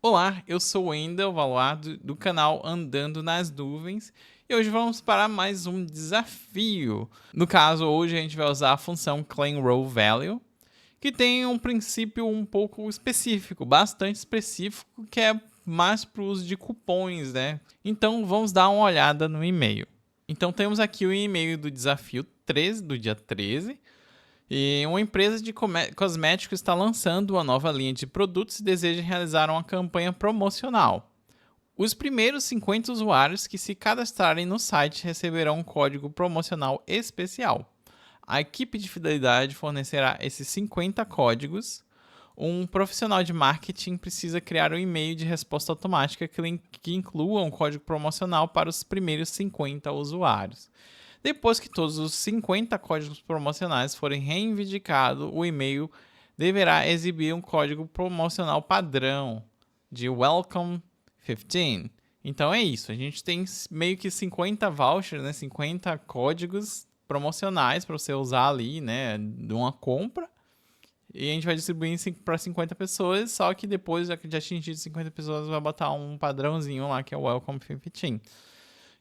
Olá, eu sou o Wendel Valuado do canal Andando nas Nuvens e hoje vamos para mais um desafio. No caso, hoje a gente vai usar a função Claim Row Value, que tem um princípio um pouco específico, bastante específico, que é mais para o uso de cupons, né? Então vamos dar uma olhada no e-mail. Então temos aqui o e-mail do desafio 13, do dia 13. E uma empresa de cosméticos está lançando uma nova linha de produtos e deseja realizar uma campanha promocional. Os primeiros 50 usuários que se cadastrarem no site receberão um código promocional especial. A equipe de fidelidade fornecerá esses 50 códigos. Um profissional de marketing precisa criar um e-mail de resposta automática que inclua um código promocional para os primeiros 50 usuários. Depois que todos os 50 códigos promocionais forem reivindicados, o e-mail deverá exibir um código promocional padrão de Welcome 15. Então é isso, a gente tem meio que 50 vouchers, né, 50 códigos promocionais para você usar ali, né, de uma compra. E a gente vai distribuir para 50 pessoas, só que depois de atingir 50 pessoas vai botar um padrãozinho lá que é o Welcome 15.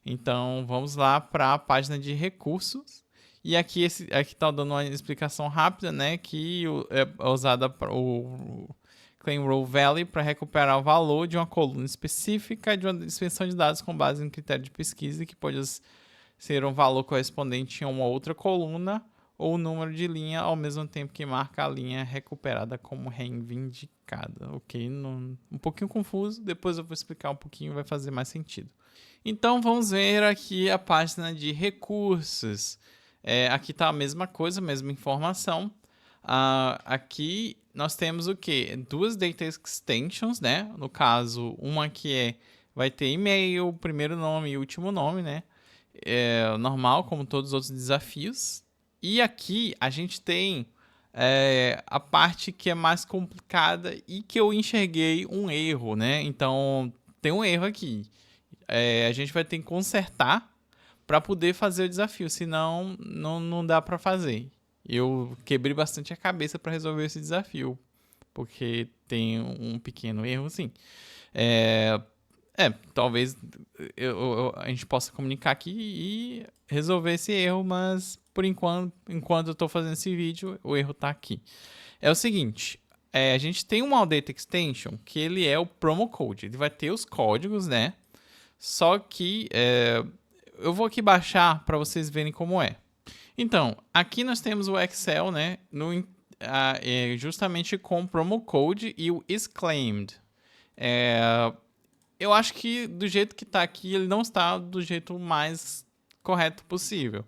Então vamos lá para a página de recursos. E aqui está dando uma explicação rápida, né? Que é usada para o Claim Row Value para recuperar o valor de uma coluna específica de uma extensão de dados com base em critério de pesquisa, que pode ser um valor correspondente a uma outra coluna ou o número de linha ao mesmo tempo que marca a linha recuperada como reivindicada. Ok? Um pouquinho confuso, depois eu vou explicar um pouquinho, vai fazer mais sentido. Então vamos ver aqui a página de recursos. Aqui está a mesma coisa, a mesma informação. Aqui nós temos o que? Duas data extensions, né? No caso, uma que vai ter e-mail, primeiro nome e último nome, né? Normal, como todos os outros desafios. E aqui a gente tem a parte que é mais complicada e que eu enxerguei um erro, né? Então tem um erro aqui. A gente vai ter que consertar para poder fazer o desafio, senão não dá para fazer. Eu quebrei bastante a cabeça para resolver esse desafio, porque tem um pequeno erro, sim. Talvez a gente possa comunicar aqui e resolver esse erro, mas por enquanto eu estou fazendo esse vídeo, o erro está aqui. É o seguinte, a gente tem um Data Extension que ele é o promo code, ele vai ter os códigos, né? Só que eu vou aqui baixar para vocês verem como é. Então, aqui nós temos o Excel, né? Justamente com o promo code e o isClaimed. Eu acho que do jeito que está aqui, ele não está do jeito mais correto possível.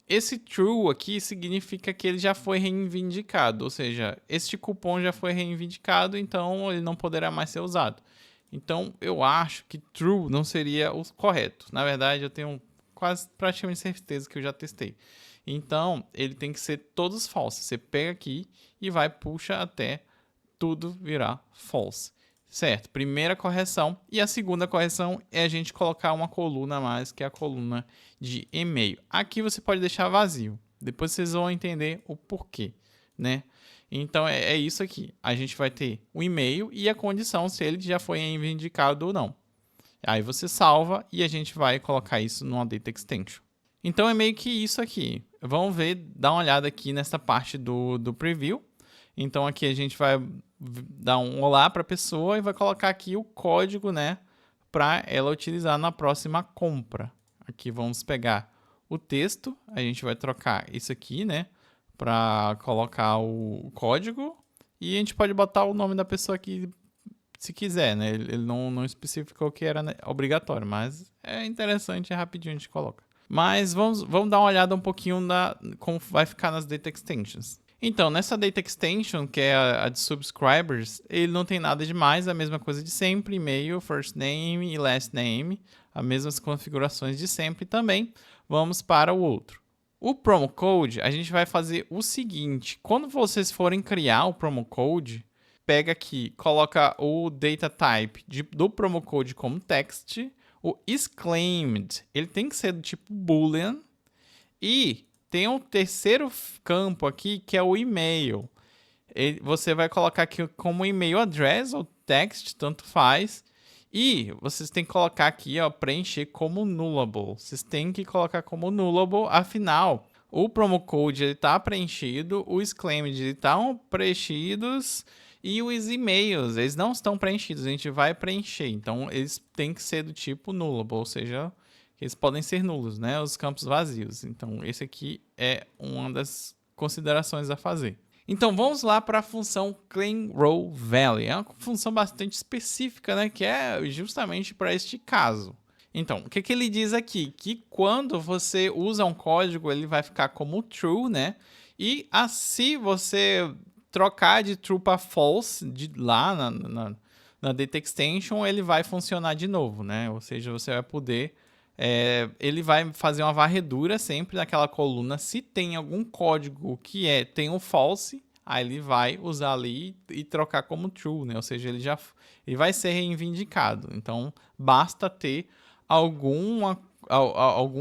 Esse true aqui significa que ele já foi reivindicado, ou seja, este cupom já foi reivindicado, então ele não poderá mais ser usado. Então eu acho que true não seria o correto. Na verdade, eu tenho quase praticamente certeza que eu já testei. Então ele tem que ser todos falsos. Você pega aqui e puxa até tudo virar false. Certo, primeira correção. E a segunda correção é a gente colocar uma coluna a mais, que é a coluna de e-mail. Aqui você pode deixar vazio. Depois vocês vão entender o porquê, né? Então é isso aqui. A gente vai ter o e-mail e a condição se ele já foi reivindicado ou não. Aí você salva e a gente vai colocar isso numa data extension. Então é meio que isso aqui. Vamos ver, dar uma olhada aqui nessa parte do preview. Então aqui a gente vai dar um olá para a pessoa e vai colocar aqui o código, né, para ela utilizar na próxima compra. Aqui vamos pegar o texto, a gente vai trocar isso aqui, né, para colocar o código e a gente pode botar o nome da pessoa aqui se quiser, né? Ele não especificou que era obrigatório, mas é interessante, é rapidinho a gente coloca. Mas vamos dar uma olhada um pouquinho como vai ficar nas data extensions. Então, nessa data extension, que é a de subscribers, ele não tem nada demais, a mesma coisa de sempre, e-mail, first name e last name, as mesmas configurações de sempre também. Vamos para o outro. O promo code, a gente vai fazer o seguinte, quando vocês forem criar o promo code, pega aqui, coloca o data type do promo code como text, o isClaimed, ele tem que ser do tipo boolean, e tem um terceiro campo aqui que é o e-mail. Você vai colocar aqui como e-mail address, ou text, tanto faz. E vocês têm que colocar aqui, ó, preencher como nullable. Vocês têm que colocar como nullable, afinal, o promo code está preenchido, os claimed estão preenchidos e os e-mails, eles não estão preenchidos, a gente vai preencher. Então, eles têm que ser do tipo nullable, ou seja, eles podem ser nulos, né? Os campos vazios. Então, esse aqui é uma das considerações a fazer. Então, vamos lá para a função ClaimRowValue. É uma função bastante específica, né? Que é justamente para este caso. Então, o que ele diz aqui? Que quando você usa um código, ele vai ficar como true, né? E se você trocar de true para false lá na data extension, ele vai funcionar de novo, né? Ou seja, você vai poder... ele vai fazer uma varredura sempre naquela coluna. Se tem algum código que tem um false, aí ele vai usar ali e trocar como true, né? Ou seja, ele vai ser reivindicado. Então, basta ter algum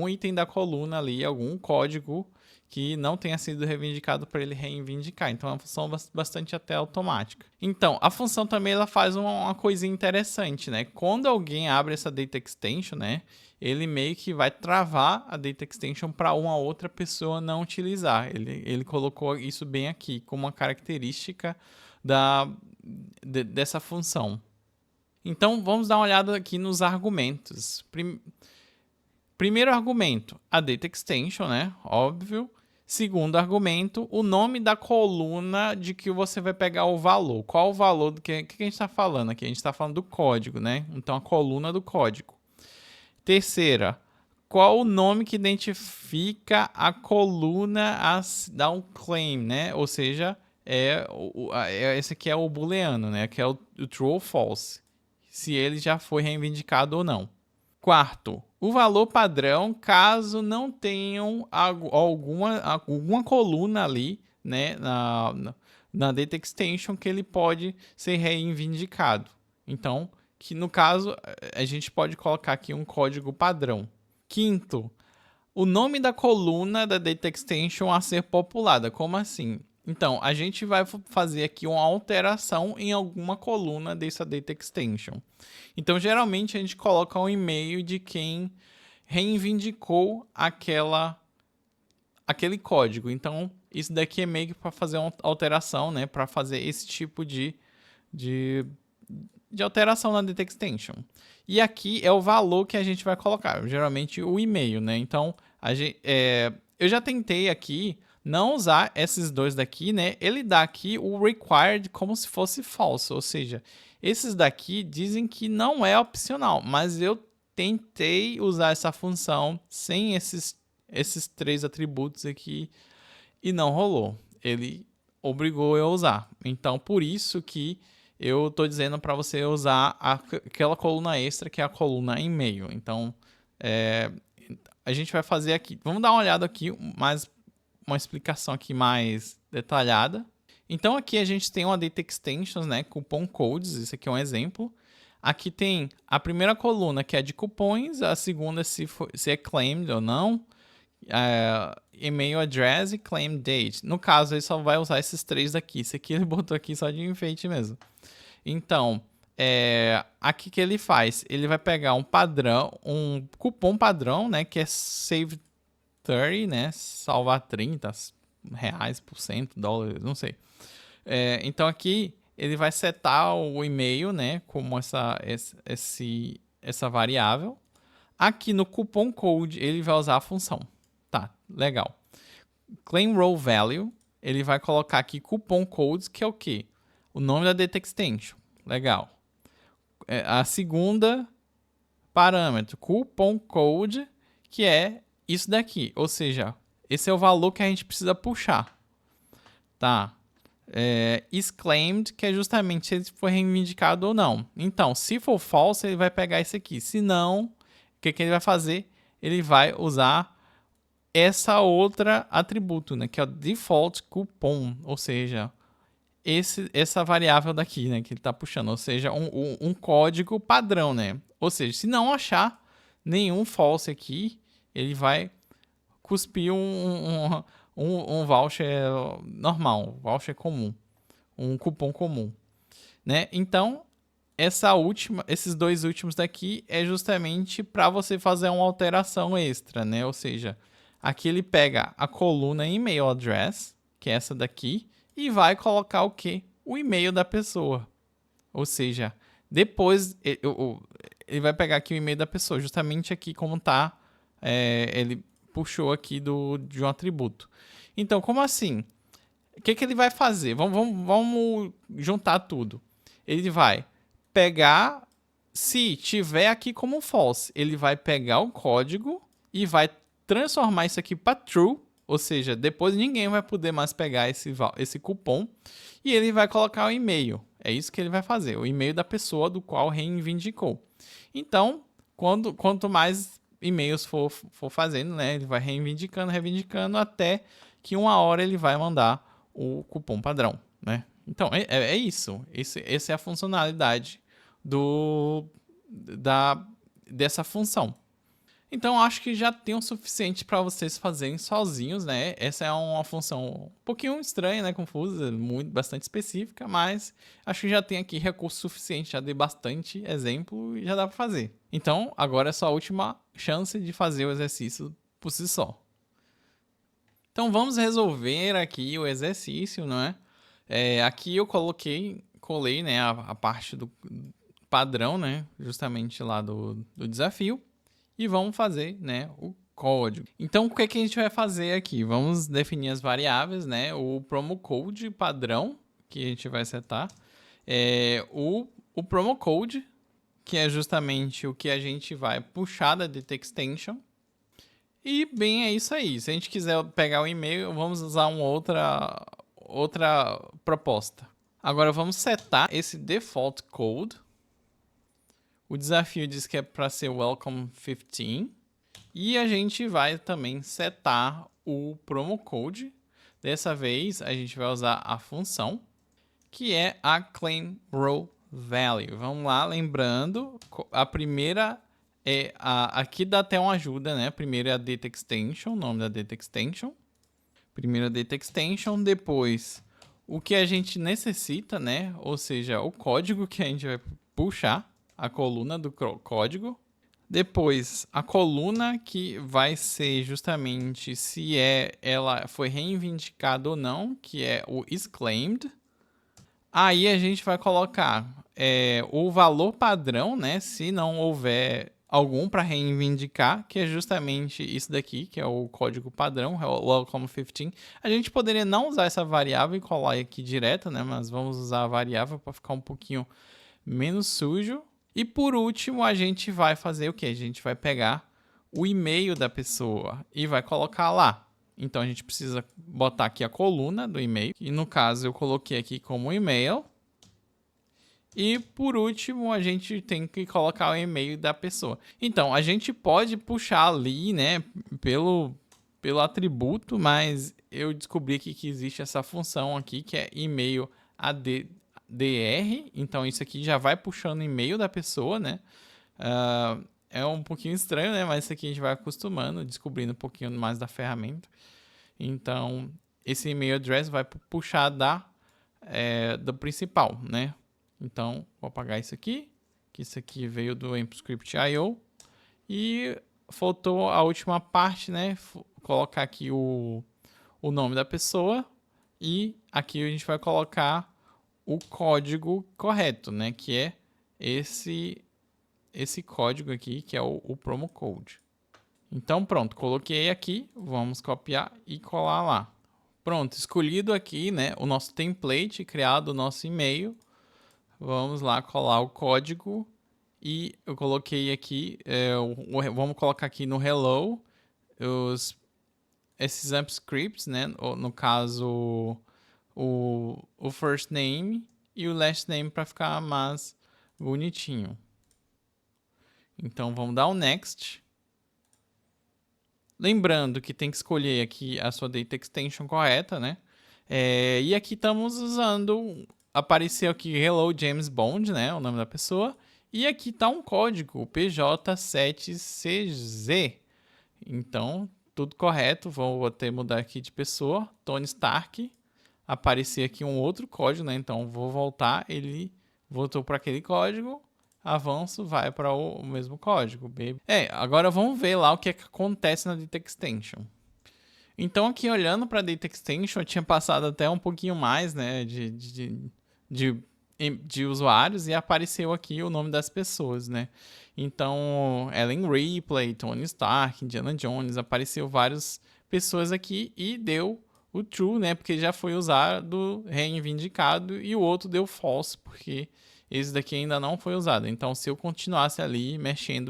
item da coluna ali, algum código que não tenha sido reivindicado para ele reivindicar. Então, é uma função bastante até automática. Então, a função também ela faz uma coisinha interessante, né? Quando alguém abre essa data extension, né? Ele meio que vai travar a data extension para uma outra pessoa não utilizar. Ele colocou isso bem aqui, como uma característica dessa função. Então, vamos dar uma olhada aqui nos argumentos. Primeiro argumento, a data extension, né? Óbvio. Segundo argumento, o nome da coluna de que você vai pegar o valor. Qual o valor do que a gente está falando aqui? A gente está falando do código, né? Então, a coluna do código. Terceira, qual o nome que identifica a coluna a dar um claim, né? Ou seja, esse aqui é o booleano, né? Que é o true ou false. Se ele já foi reivindicado ou não. Quarto, o valor padrão, caso não tenham alguma coluna ali, né, na data extension que ele pode ser reivindicado. Então, que no caso, a gente pode colocar aqui um código padrão. Quinto, o nome da coluna da data extension a ser populada. Como assim? Então, a gente vai fazer aqui uma alteração em alguma coluna dessa data extension. Então, geralmente, a gente coloca um e-mail de quem reivindicou aquele código. Então, isso daqui é meio que para fazer uma alteração, né? Para fazer esse tipo de alteração na data extension. E aqui é o valor que a gente vai colocar, geralmente o e-mail, né? Então, eu já tentei aqui não usar esses dois daqui, né? Ele dá aqui o required como se fosse falso, ou seja, esses daqui dizem que não é opcional, mas eu tentei usar essa função sem esses três atributos aqui e não rolou. Ele obrigou eu a usar. Então, por isso que eu estou dizendo para você usar aquela coluna extra, que é a coluna e-mail. Então, a gente vai fazer aqui. Vamos dar uma olhada aqui, uma explicação aqui mais detalhada. Então, aqui a gente tem uma data extensions, né? Coupon codes, esse aqui é um exemplo. Aqui tem a primeira coluna, que é de cupons, a segunda se é claimed ou não, e-mail address e claim date. No caso, ele só vai usar esses três daqui. Esse aqui ele botou aqui só de enfeite mesmo. Então, aqui que ele faz? Ele vai pegar um padrão, um cupom padrão, né? Que é save 30, né? Salvar 30 reais por cento, dólares, não sei. Então, aqui ele vai setar o e-mail, né? Como essa variável. Aqui no coupon code, ele vai usar a função. Tá, legal. ClaimRowValue, ele vai colocar aqui coupon codes, que é o quê? O nome da data extension. Legal. A segunda parâmetro, coupon code, que é isso daqui. Ou seja, esse é o valor que a gente precisa puxar. Tá. Is claimed, que é justamente se ele foi reivindicado ou não. Então, se for false, ele vai pegar esse aqui. Se não, o que ele vai fazer? Ele vai usar essa outra atributo, né? Que é o default coupon. Ou seja, essa variável daqui, né? Que ele está puxando. Ou seja, um código padrão, né? Ou seja, se não achar nenhum false aqui, ele vai cuspir um voucher normal, voucher comum, um cupom comum, né? Então, esses dois últimos daqui é justamente para você fazer uma alteração extra, né? Ou seja, aqui ele pega a coluna email address, que é essa daqui, e vai colocar o quê? O e-mail da pessoa. Ou seja, depois ele vai pegar aqui o e-mail da pessoa, justamente aqui como tá, ele puxou aqui de um atributo. Então, como assim? O que ele vai fazer? Vamos juntar tudo. Ele vai pegar, se tiver aqui como false, ele vai pegar o código e vai transformar isso aqui para true, ou seja, depois ninguém vai poder mais pegar esse cupom e ele vai colocar o e-mail. É isso que ele vai fazer, o e-mail da pessoa do qual reivindicou. Então, quanto mais e-mails for fazendo, né, ele vai reivindicando até que uma hora ele vai mandar o cupom padrão, né? Então, é isso. Essa é a funcionalidade dessa função. Então, acho que já tem o suficiente para vocês fazerem sozinhos, né? Essa é uma função um pouquinho estranha, né? Confusa, bastante específica, mas acho que já tem aqui recurso suficiente, já dei bastante exemplo e já dá para fazer. Então, agora é só a última chance de fazer o exercício por si só. Então, vamos resolver aqui o exercício, não é? Aqui eu colei, né, a parte do padrão, né, justamente lá do desafio, e vamos fazer, né, o código. Então, o que a gente vai fazer aqui? Vamos definir as variáveis, né, o promo code padrão, que a gente vai setar, o promo code, que é justamente o que a gente vai puxar da data extension. E, bem, é isso aí. Se a gente quiser pegar o e-mail, vamos usar uma outra proposta. Agora, vamos setar esse default code. O desafio diz que é para ser welcome 15. E a gente vai também setar o promo code. Dessa vez, a gente vai usar a função, que é a claim row value. Vamos lá, lembrando, a primeira aqui dá até uma ajuda, né? Primeiro é a data extension, o nome da data extension. Primeiro a data extension, depois o que a gente necessita, né? Ou seja, o código que a gente vai puxar, a coluna do código. Depois, a coluna que vai ser justamente se ela foi reivindicada ou não, que é o isClaimed. Aí a gente vai colocar o valor padrão, né? Se não houver algum para reivindicar, que é justamente isso daqui, que é o código padrão, o welcome 15. A gente poderia não usar essa variável e colar aqui direto, né? Mas vamos usar a variável para ficar um pouquinho menos sujo. E por último, a gente vai fazer o quê? A gente vai pegar o e-mail da pessoa e vai colocar lá. Então, a gente precisa botar aqui a coluna do e-mail. E no caso, eu coloquei aqui como e-mail. E por último, a gente tem que colocar o e-mail da pessoa. Então, a gente pode puxar ali, né, pelo atributo, mas eu descobri aqui que existe essa função aqui, que é e-mail ADDR. Então, isso aqui já vai puxando o e-mail da pessoa, né? É um pouquinho estranho, né? Mas isso aqui a gente vai acostumando, descobrindo um pouquinho mais da ferramenta. Então, esse e-mail address vai puxar do principal, né? Então, vou apagar isso aqui, que isso aqui veio do AmplScript.io. E faltou a última parte, né? Colocar aqui o nome da pessoa. E aqui a gente vai colocar o código correto, né? Que é esse código aqui, que é o promo code. Então, pronto, coloquei aqui. Vamos copiar e colar lá. Pronto, escolhido aqui, né? O nosso template, criado o nosso e-mail. Vamos lá colar o código e eu coloquei aqui, vamos colocar aqui no hello esses amp scripts, né? No caso, o first name e o last name para ficar mais bonitinho. Então vamos dar o next. Lembrando que tem que escolher aqui a sua data extension correta, né? E aqui estamos usando, apareceu aqui Hello James Bond, né? O nome da pessoa. E aqui está um código, PJ7CZ. Então, tudo correto. Vou até mudar aqui de pessoa. Tony Stark. Aparecer aqui um outro código, né? Então, vou voltar. voltou para aquele código, avanço, vai para o mesmo código. Agora vamos ver lá o que acontece na Data Extension. Então aqui olhando para a Data Extension, eu tinha passado até um pouquinho mais, né, de usuários e apareceu aqui o nome das pessoas, né? Então, Ellen Ripley, Tony Stark, Indiana Jones, apareceu várias pessoas aqui e deu o true, né? Porque já foi usado, reivindicado, e o outro deu false, porque esse daqui ainda não foi usado. Então, se eu continuasse ali mexendo,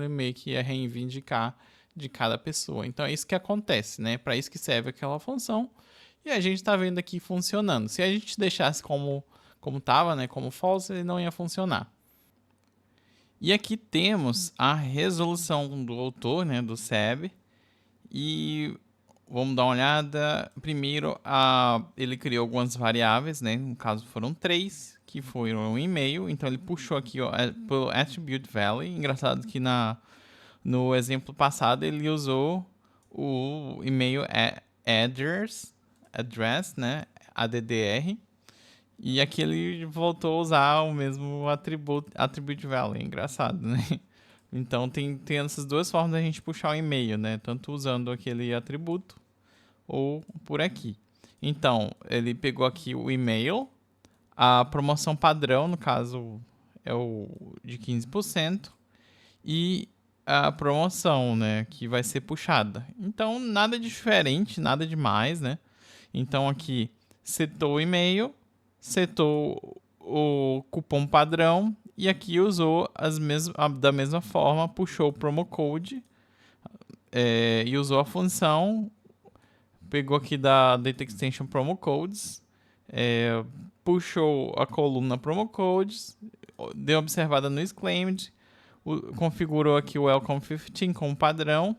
meio que ia reivindicar de cada pessoa. Então, é isso que acontece, né? Para isso que serve aquela função. E a gente está vendo aqui funcionando. Se a gente deixasse como estava, né, como false, ele não ia funcionar. E aqui temos a resolução do autor, né, do SEB. E vamos dar uma olhada. Primeiro, ele criou algumas variáveis, né? No caso, foram 3, que foram um e-mail. Então, ele puxou aqui pelo attribute value. Engraçado que no exemplo passado, ele usou o e-mail address, né? ADDR. E aqui ele voltou a usar o mesmo attribute value. Engraçado, né? Então, tem essas duas formas da gente puxar o e-mail, né? Tanto usando aquele atributo ou por aqui. Então, ele pegou aqui o e-mail, a promoção padrão, no caso, é o de 15%, e a promoção, né, que vai ser puxada. Então, nada de diferente, nada demais, né? Então, aqui, setou o e-mail, setou o cupom padrão e aqui usou da mesma forma, puxou o promo code e usou a função, pegou aqui da Data Extension Promo Codes, puxou a coluna Promo Codes, deu observada no isClaimed, configurou aqui o Welcome 15 como padrão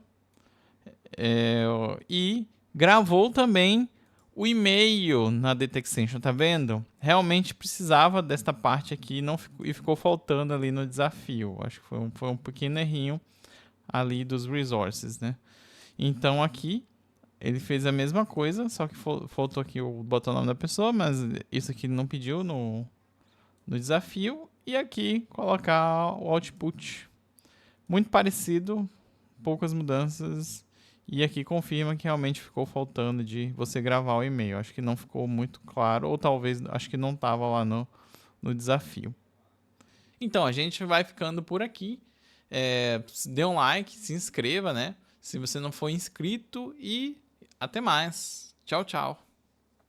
e gravou também o e-mail na Data Extension, tá vendo? Realmente precisava desta parte aqui e ficou faltando ali no desafio. Acho que foi um pequeno errinho ali dos resources, né? Então aqui ele fez a mesma coisa, só que faltou aqui botar o nome da pessoa, mas isso aqui ele não pediu no desafio. E aqui colocar o output. Muito parecido, poucas mudanças. E aqui confirma que realmente ficou faltando de você gravar o e-mail. Acho que não ficou muito claro, ou talvez, acho que não estava lá no desafio. Então, a gente vai ficando por aqui. Dê um like, se inscreva, né? Se você não for inscrito, e até mais. Tchau, tchau.